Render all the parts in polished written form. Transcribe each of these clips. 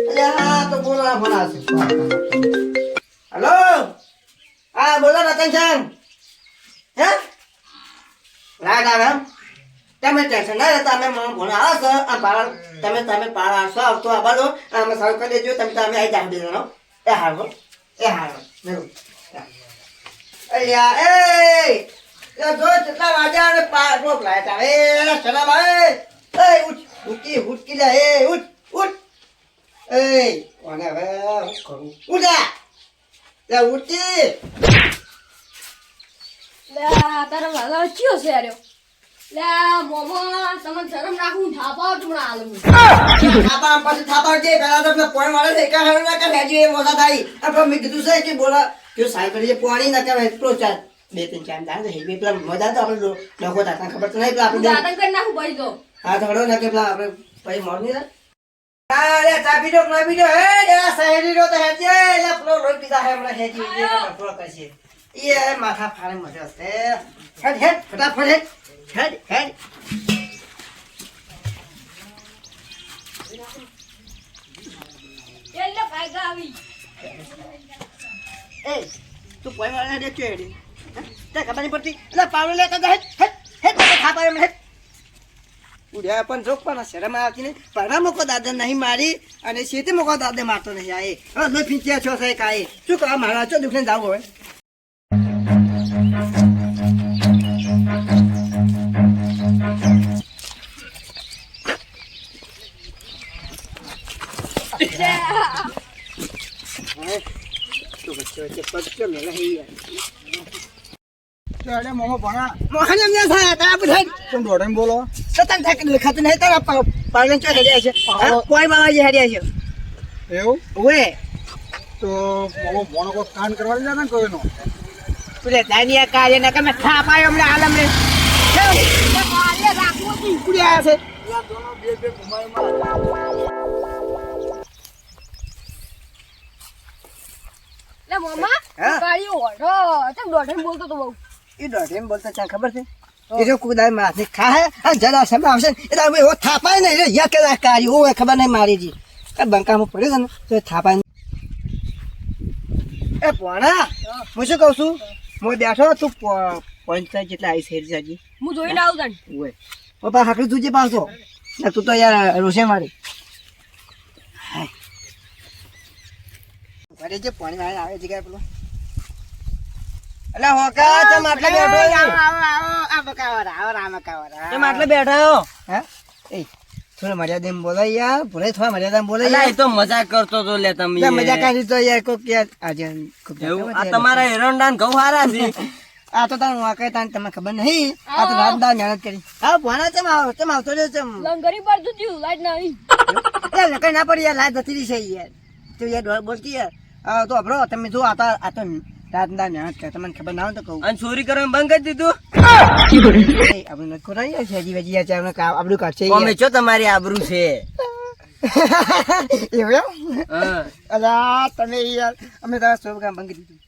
અલ્યા તો બોલવા ભણા છે. હેલો હા બોલો રતનચંદ હે રાગ આવે એમ તમે ટેન્શન ના લેતા અમે ભણા આવે છે આ પાળ તમે પાળ આવશો આવતો આ બાજુ અમે સારું કરી દેજો તમે તમે આવી જાવ દેવાનો એ હારો મેરું અલ્યા એ જો કેટલા વાગ્યા અને પાળ રોક લાયા તા એ સલામ ભાઈ એ ઉઠકી લે એ ઉઠ એ કોને હવે હું કરું ઉઠા લે ઉઠી લે તારા વાલા ચિયો છે આર્યો લે મોમો તમને શરમ રાખું થાપાવ તમને આલું થાપા પછી થાપા જે પેલા તો પોઈન્ટ વાળે છે કે હવે ના કે હેજી એ મોટા થાય આપણે મેં કીધું છે કે બોલા જો સાહેબ જે પોણી ના કરે એટલો ચાર બે ત્રણ ચાર દાન હે બે પેલા મજા તો આપણે લોકો તાતા ખબર તો નહીં પેલા આપણે દાતન કરી નાખું પડી તો હા થોડો ના કે પેલા આપણે પછી મોરની ના અરે ચાબી દો ના બીજો હે લે સહેરી રો તો હેજી લે પેલો લોઈ પીધા હે હમણાં હેજી જે પેલો કરશે એ માથા ફાડે મજા છે હેડ ફટાફટ હેડ એટલે ફાયદા આવી એ તું પોઈ વાળા દે ચેડી તે ખબર નહીં પડતી એટલે પાવડો લેતા જા હેડ થાપા એમ હેડ ઉડ્યા પણ જોક પણ શરમ આવતી નહીં પરા મોકો દાદા નહીં મારી અને સીધી મોકો દાદા મારતો નહીં આ એ હવે ન ફીંચ્યા છો સાહેબ કાંઈ શું કહા મારા ચો દુખને જાવ હવે તું વચ્ચે પગ કે મેલા હે યાર અરે મોમો ભણા મોહન એમ ના થાય તા બધા કેમ દોડે બોલો સતન થાય કે દેખાતું નહીં તારા પાવડન ચો હેડ્યા છે કોઈ બાવા જે હેડ્યા છે એવું ઓએ તો મોમો ભણો કોઈ કાન કરવા જતા ને કોઈનો તુલે દાનિયા કાર્ય ના કે મે ખા પાયો હમણે આલમ રે કાર્ય રાખવું તું કુડી આયા છે યા દોનો બે ઘુમાય લે મોમા હા? ગાડીઓ ઓઢો તમ દોઢે બોલતો તો બહુ એ દોઢ એમ બોલતા ચા ખબર છે એ જો કુદાય માથે ખાય આ જરા સમય આવશે એટલે અમે એવો થાપાય નહીં રે યા કેલા કાર્ય ઓય ખબર નહીં મારી જી આ બંકામાં પડ્યો ને તો એ થાપાય એ પોણા હું શું કહું છું હું બેઠો તું પંચાયત જેટલા આવી શેર જાજી હું જોઈને આવું તને ઓય પપ્પા હાકડું તું જે પાછો ના તું તો યાર રોશે મારી હાય જે પાણી વાળે આવે જગ્યાએ પેલો અલા હોકા તેમ આટલે બેઠો આ બકાવરા તેમ આટલે બેઠો હે એ થોડું મર્યાદામાં બોલો યાર ભલે થોડા મર્યાદામાં બોલો યાર એ તો મજાક કરતો તો લે તમે મજા કરી તો યાર કોક યાર આજે એવું આ તમારા એરંડાન ઘઉં હારા છે આ તો તાર વાકે તાન તમને ખબર નહીં આ તો રાત દાળ મહેનત કરી હા ભણા ચમ આવતો રે ચમ લંગરી પર તું થયું લાઈટ નહીં યાર લકઈ ના પડી યાર લાઈટ જતી રહી છે યાર તું યાર બોલતી યાર તો અભરો તમે જો આ તો રાત દાળ મહેનત કરે તમને ખબર ના હોય તો કહું અને ચોરી કરવાનું બંધ કરી દીધું આપણે નથી ખોરાય યાર સેજી વેજી યાર ચાવને આપણું કાઢશે અમે છો તમારી આબરૂ છે એવું એમ હા. અલા તમે યાર અમે તારા સો કામ બંધ કરી દીધું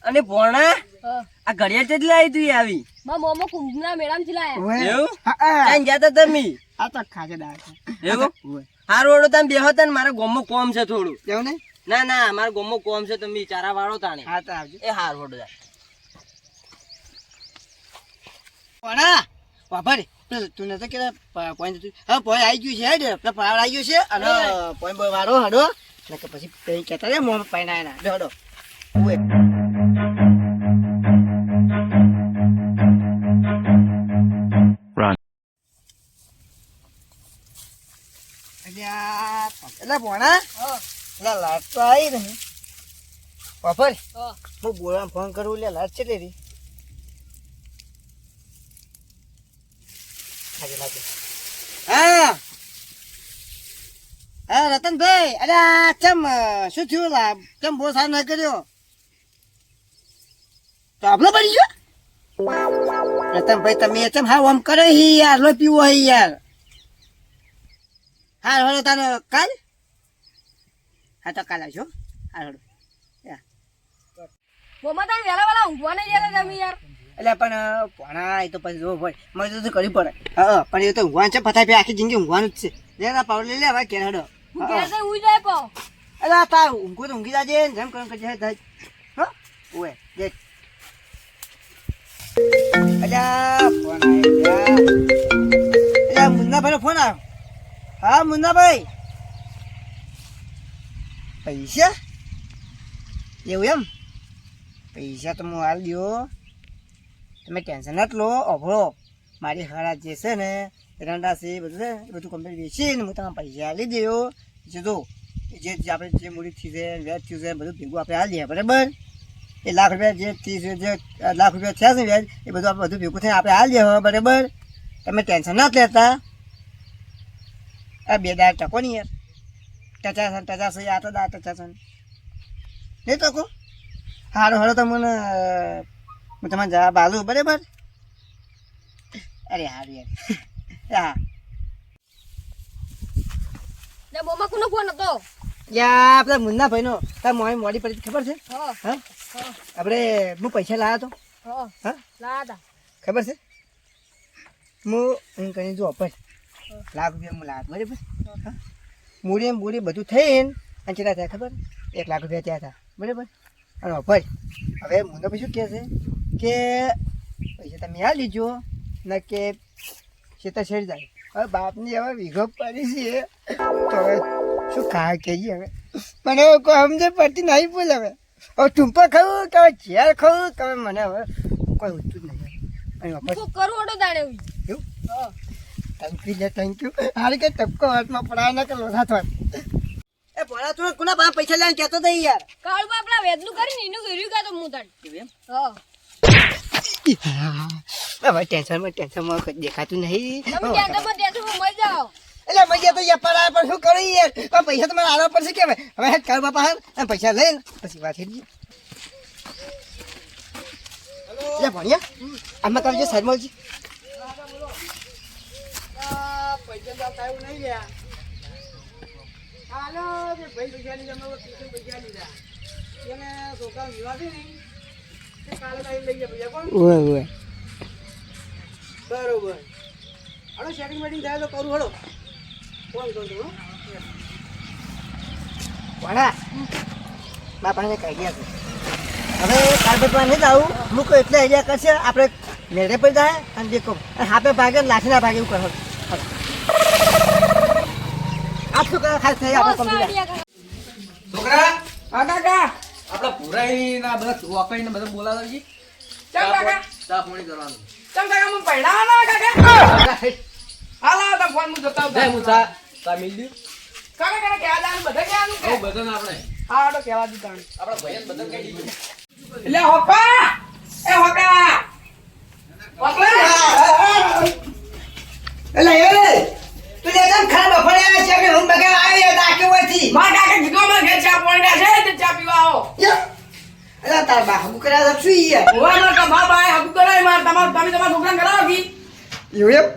અને ભોણા હા આ ઘડિયાળ કેટલી આવી તું આવી મા મોમો કુંભના મેળામાં ચલાયા ઓય એવું હા ક્યાં ગયા તા તમે આ તો ખાજે દાળ છે એવું ઓય હારું ઓળો તમે બેહો તા ને મારા ગોમમાં કોમ છે થોડું એવું ને ના ના મારા ગોમમાં કોમ છે તમે ચારા વાળો તાણે હા તો આવજો એ હાર ઓળો જા કોણા બાપા તું નતો કે પોઈન્ટ તું હવે પોઈન્ટ આવી ગયું છે હેડ પેલા પાવડ આવી ગયું છે અને પોઈન્ટ બોય વાળો હડો એટલે કે પછી કઈ કહેતા રે મોં પૈના ના હડો ઓય એટલે ભોણા એટલે લાઈટ તો આવી રહી બાપર હા હું બોલવા ફોન કરું એટલે લાઈટ છે રી હા હા રતનભાઈ અરે ચમ શું થયું લા ચમ બહુ સારું ના કર્યો તો આપણો પડી ગયો રતનભાઈ તમે ચમ હા આમ કરે હી યાર લો પીવો હી યાર હા હળો તારો કાલ હા તો કાલ આવજો હા હળો મોમા તાર વેલા વેલા ઊંઘવા નહીં જતા તમે યાર એટલે પણ ભણા એ તો પછી જો ભાઈ મજૂરી તો કરવી પડે હા પણ એ તો ઊંઘવાનું છે પથાઈ આખી જિંદગી ઊંઘવાનું જ છે લે આ પાવર લઈ લે હવે ઘેર હેડો હું ઘેર જઈને ઊઈ જાય કહો. અલા તા ઊંઘો તો ઊંઘી જાજે ને જેમ કરમ કરજે થાય હો ઓય જે અલ્યા ફોન આવ્યો અલ્યા મુન્નાભાઈનો ફોન આવ્યો હા મુન્નાભાઈ પૈસા એવું એમ પૈસા તો હું હાલ દો તમે ટેન્શન ના લો અભળો મારી હરા જે છે ને એરંડા છે એ બધું છે એ બધું કમ્પ્લીટ વેચીને હું તમને પૈસા આપી દઉં જો જે આપણે જે મૂડી થયું છે વ્યાજ થયું છે બધું ભેગું આપણે હાલ દઈએ બરાબર એ લાખ રૂપિયા જે થયું છે જે લાખ રૂપિયા થયા છે વ્યાજ એ બધું આપણે બધું ભેગું થઈને આપણે હાલ દઈએ બરાબર તમે ટેન્શન ના જ લેતા આ 2 દાડા ટકો નહીં યાર ટચા છે આ તો દા ટચા છે નહીં ટકો હારો હારો તો મને હું તમારે જવાબ આલું બરાબર અરે હારું યાર હા લે મોમાં કોનો ફોન હતો? યા આપણા મુન્નાભાઈનો તાર મોડી પડી ખબર છે હા હા આપણે હું પૈસા લાવ્યો તો હા હા લાતા ખબર છે હું કરી જો અપર લાખ રૂપિયા હું લાવ્યો બરાબર હા મૂડી બધું થઈને અને કેટલા થયા ખબર 1 લાખ રૂપિયા ત્યાં હતા બરાબર અને અપર હવે મુન્નાભાઈ શું કહે છે કે પૈસા તમે આ લીજો ને કે ખેતર છેડી જાય હવે બાપની હવે વિઘો પડી છે તો હવે શું ખા કહીએ હવે મને હવે કોઈ સમજે પડતી નહીં બોલ હવે ટૂંપા ખાવું કે હવે ઝેર ખાવું કે હવે મને હવે કોઈ ઉઠતું જ નહીં અને વાપસ હું કરું ઓટો દાડે ઉઈ. એવું હા થેન્ક યુ હારી કે ટપકો હાથમાં પડાય ના કે લોધા થોડ એ ભણા તું કોના પાસે પૈસા લઈને કહેતો તો યાર કાળું આપણા વેદનું કરીને એનું કર્યું કાં તો હું તાણ. એમ હા હવે ટેન્શનમાં કંઈ દેખાતું નહીં તમે ટેન્શનમાં મરી જાઓ. એટલે મજા તો યાર પડાય પણ શું કરું યાર પણ પૈસા તો મને આલવા પડશે કે હવે હેડ કર બાપા હાલ અને પૈસા લઈને પછી વાત હેડી એટલે ભણ્યા આમાં કરજો સાઈડમાં આવજી પૈસા તો કાંઈ નહીં લ્યા હાલો ભાઈ પૈસા લીધા મેં પૈસા લીધા એને છોકરા વિવાહ છે ને તે કાલે લઈ લઈ ગયા પૈસા કોણ ઓય બરોબર હલો સેટિંગ મેટિંગ થાય તો કરું હલો ફોન કરું છું વાડા બાપાને કહી ગયા છે હવે કાલબતમાં નહીં આવું મૂકો એટલે આઈડિયા કરશે આપણે મેળે પડી જાય અને દેખો હાથે ભાગે લાઠીના ભાગે એવું કરો આ છોકરા ખાસ થઈ આપણે કમ્પ્લીટ છોકરા હા કાકા આપડા પુરાઈ ના બધા વાકઈ ને બધા બોલાવે છે ચમ કાકા ચા પાણી કરવાનું ચમ કાકા મને પહેણાવાના કાકા હાલો તો ફોન હું જતા જય હું ચા મિલ દઉં કાકા કાકા કેવા દાન બધા કેવાનું કે બધા આપણે હા તો કેવા દીધા આપડા ભાઈ બધા કઈ દીધું એટલે હોકા એ હોકા હોકા એટલે એ તું એકદમ ખરાબ અફળ્યા છે કે હું બગા આવી દાખે હોયથી માર કાકા કીધું અમાર ઘેર ચા પાણી છે તે ચા પીવા આવો એટલે તાર બા હું કર્યા છું યાર ઓય માર કા બાપ આય હકુ કરાય માર તમે તમારા છોકરાને કરાવો કી એવું એમ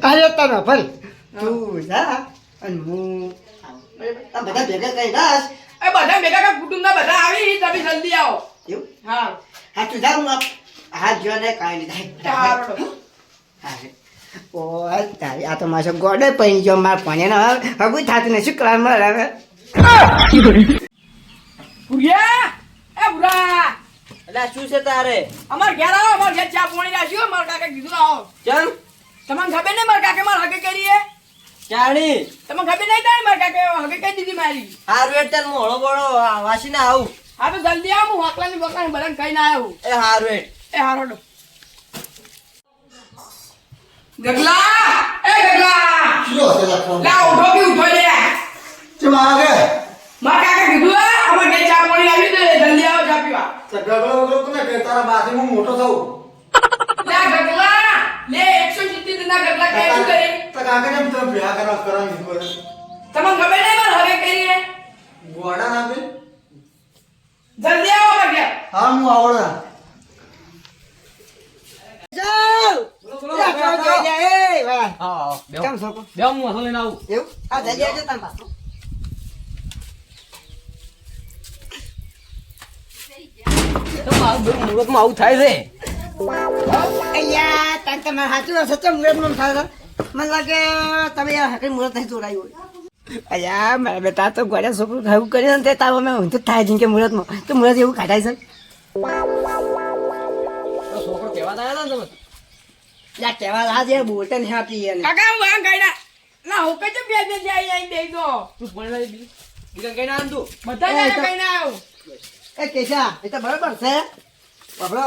અરે તને ભલ તું જા અને હું આ બધા ભેગા કઈ દાસ એ બધા ભેગા કા કુટુંબના બધા આવી તમે જલ્દી આવો એવું હા હા તું જા હું હાથ જો ને કાઈ નહીં ચાલો હા ઓ તારી આ તો મારો ગોડે પૈન જો માર પાણી ને હગું થાતું ને શું કરવા મારે હવે ભુરિયા એ ભુરા એટલે શું છે તારે અમાર ઘેર આવો અમાર ઘેર ચા પાણી રાખ્યો માર કાકા કીધું આવો ચમ તમને ખબર નહીં માર કાકે માર હગે કરીએ ચાણી તમને ખબર નહીં તારી માર કાકે હગે કરી દીધી મારી હારું હેડ તાર મોળો બોળો વાસીને આવું હા તો જલ્દી આવ હું વાકલાની બકલાની બધાને કહીને આવ્યો એ હારું હેડ એ હારોડો ગગલા એ ગગલા લા ઉઠો કે ઉઠો લે ચમ આવે માર કાકે કીધું અમાર ઘેર ચા પાણી આવી દે જલ્દી આવો ચા પીવા તો ગગડો કોને કે તારા બાથી હું મોટો થઉં લે ગગલા લે 170 દિનના ગગલા કે શું કરી તો કાકા જેમ તમે બ્યાહ કરવા દીધું તમને ખબર નહીં માર હગે કરીએ ગોડા ના બે જલ્દી આવો માર ઘેર હા હું આવડા જાવ એ વાહ હા કેમ છો બે હું હસો લઈને આવું એવું આ જલ્દી આવજો તમ પાછો તો મારું મુહૂર્તમાં આવું થાય છે અయ్యా તન તમાર સાચું હશે તો મુરત મન થાય મને લાગે તમે યાર હકરી મુહૂર્ત નહીં જોડાયું હોય. અલ્યા મારા બેટા તો ગોળ્યા છોકરું ખાવું કર્યું ને તે તાવ અમે ઊંધું જ થાય છે કે મુહૂર્તમાં તો મુહૂર્ત એવું કાઢાય છે. તો છોકરો કહેવા આવ્યા હતા ને તમે યા કહેવા લાજ યાર બોલતે નહીં આપી એને. કાકા હું વાંગ ગાયડા ના હું કઈ બે બે જાય આઈ દઈ દો તું ભણવા બીજા કઈ ના આમ તું બધા કઈ ના આવ એ કેશા એ તો બરાબર છે બાબડો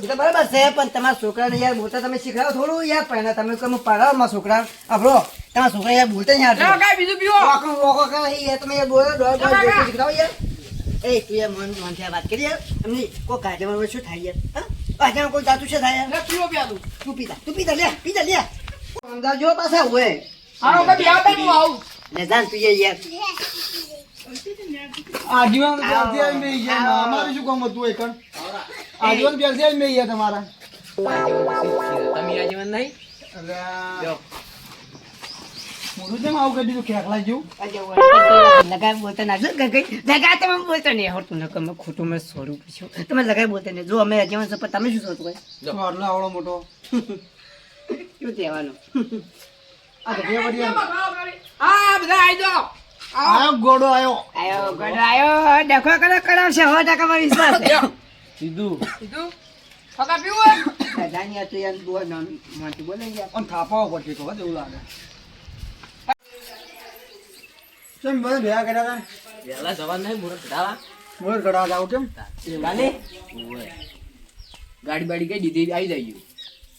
એ તો બરાબર છે પણ તમારા છોકરાને યાર બોલતા તમે શીખડાવો થોડું યાર પહેલા તમે તમે પાડો મારા છોકરા બાબડો તમારા છોકરા યાર બોલતા નહીં લાવ આવડતું. કાઈ બીજું પીવો વોકો વોકો કરે યાર તમે યાર બોલો દોડ દોડ બોલતા શીખડાવો યાર. એ તું યાર મન થી વાત કરી યાર એમની કોઈ કાઢવામાં શું થાય યાર હા કાઢવામાં કોઈ જાતું છે થાય યાર. લે પીવો પ્યાલું તું પીતા લે સમજાવજો પાછા હોય હારો કે બી આવતા હું આવું ને જાન તું યાર આજીવન પ્યારથી આવી મેં ગયા અમારે શું કામ હતું એકણ આજીવન પ્યારથી આવી મેં ગયા તમારા તમે આજીવન નહીં મોઢું કેમ આવું કરી દીધું ખેખલા જેવું લગાય બોલતા ના લગાય તમે બોલતો નહીં આવડતું ને તમે ખોટું મેં સોરું પૂછ્યું તમે લગાય બોલતા નહીં જો અમે જીવન સપત તમે શું સોચો ભાઈ આટલો આવડો મોટો શું કહેવાનું આ ઘડિયા વડિયા હા બધા આઈ જાઓ આયો ગોડો આયો આયો ગડો આયો ડખો કરો કરાવશે 100% માં વિશ્વાસ સીધું કીધું કાકા પીવો જાણ્યા તો યાર બોલ નામ માટી બોલે યાર અને થાપાવો પડશે તો એવું લાગે કેમ બધા ભેગા કર્યા હતા વહેલા જવાનું નહીં મુહૂર્ત ઘટાવા મોર ગળા જાવ કેમ કાલે ગાડી બાડી કઈ દીધી આવી જાય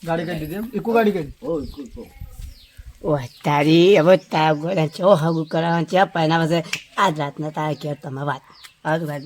ગાડી કરી દીધી એમ ઇકો ગાડી કરી ઓ કુતો ઓ તારી હવે તાર ગોળા ચો હગું કરાવવાનું છે પહેલા પાસે આજ રાતના તારે કે તમે વાત આજ વાત